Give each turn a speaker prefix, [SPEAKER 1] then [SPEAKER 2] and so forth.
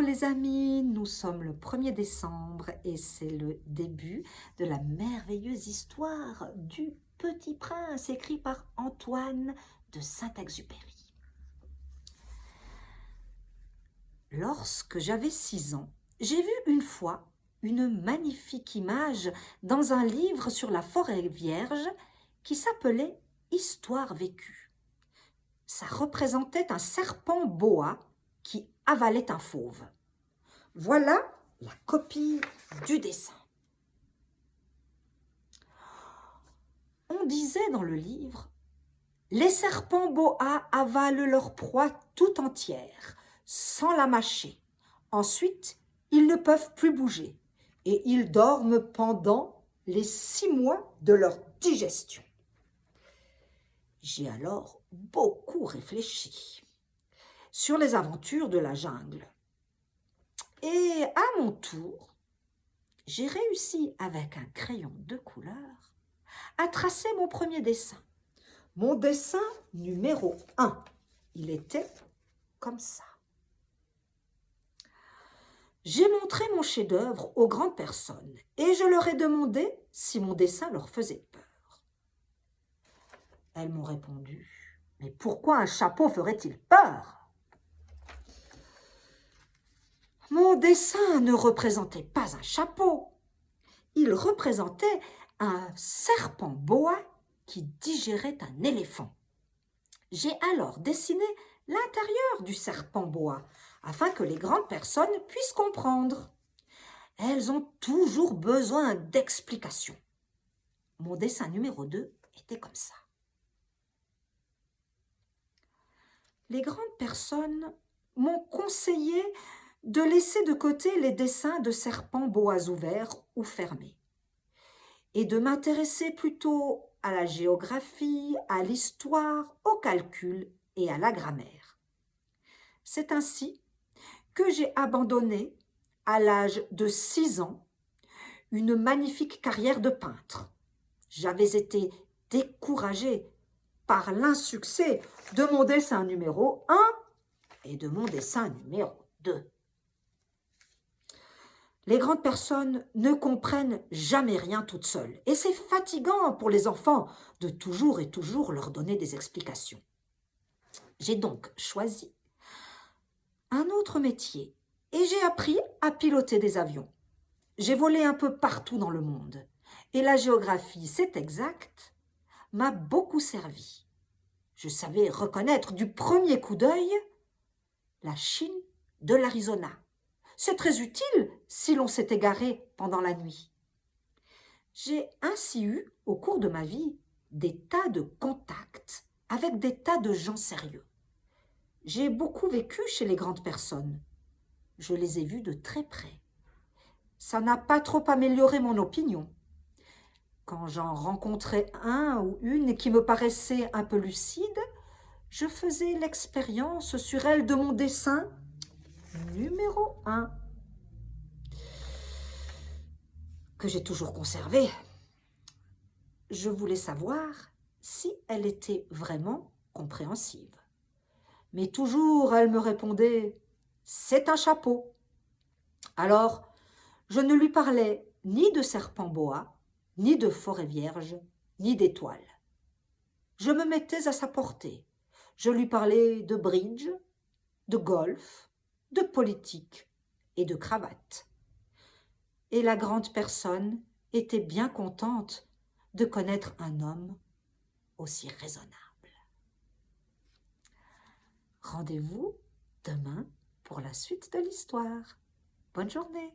[SPEAKER 1] les amis, nous sommes le 1er décembre et c'est le début de la merveilleuse histoire du Petit Prince écrit par Antoine de Saint-Exupéry. Lorsque j'avais 6 ans, j'ai vu une fois une magnifique image dans un livre sur la forêt vierge qui s'appelait « Histoire vécue ». Ça représentait un serpent boa qui avalait un fauve. Voilà la copie du dessin. On disait dans le livre « Les serpents boa avalent leur proie tout entière, sans la mâcher. Ensuite, ils ne peuvent plus bouger et ils dorment pendant les 6 mois de leur digestion. » J'ai alors beaucoup réfléchi sur les aventures de la jungle. Et à mon tour, j'ai réussi avec un crayon de couleur à tracer mon premier dessin. Mon dessin numéro 1. Il était comme ça. J'ai montré mon chef-d'œuvre aux grandes personnes et je leur ai demandé si mon dessin leur faisait peur. Elles m'ont répondu « Mais pourquoi un chapeau ferait-il peur ?» Mon dessin ne représentait pas un chapeau. Il représentait un serpent boa qui digérait un éléphant. J'ai alors dessiné l'intérieur du serpent boa afin que les grandes personnes puissent comprendre. Elles ont toujours besoin d'explications. Mon dessin numéro 2 était comme ça. Les grandes personnes m'ont conseillé de laisser de côté les dessins de serpents boas ouverts ou fermés et de m'intéresser plutôt à la géographie, à l'histoire, au calcul et à la grammaire. C'est ainsi que j'ai abandonné, à l'âge de 6 ans, une magnifique carrière de peintre. J'avais été découragée par l'insuccès de mon dessin numéro 1 et de mon dessin numéro 2. Les grandes personnes ne comprennent jamais rien toutes seules et c'est fatigant pour les enfants de toujours et toujours leur donner des explications. J'ai donc choisi un autre métier et j'ai appris à piloter des avions. J'ai volé un peu partout dans le monde et la géographie, c'est exact, m'a beaucoup servi. Je savais reconnaître du premier coup d'œil la Chine de l'Arizona. C'est très utile si l'on s'est égaré pendant la nuit. J'ai ainsi eu, au cours de ma vie, des tas de contacts avec des tas de gens sérieux. J'ai beaucoup vécu chez les grandes personnes. Je les ai vus de très près. Ça n'a pas trop amélioré mon opinion. Quand j'en rencontrais un ou une qui me paraissait un peu lucide, je faisais l'expérience sur elle de mon dessin numéro 1, que j'ai toujours conservé. Je voulais savoir si elle était vraiment compréhensive. Mais toujours elle me répondait « C'est un chapeau ». Alors, je ne lui parlais ni de serpent boa, ni de forêt vierge, ni d'étoiles. Je me mettais à sa portée. Je lui parlais de bridge, de golf, de politique et de cravate. Et la grande personne était bien contente de connaître un homme aussi raisonnable. Rendez-vous demain pour la suite de l'histoire. Bonne journée.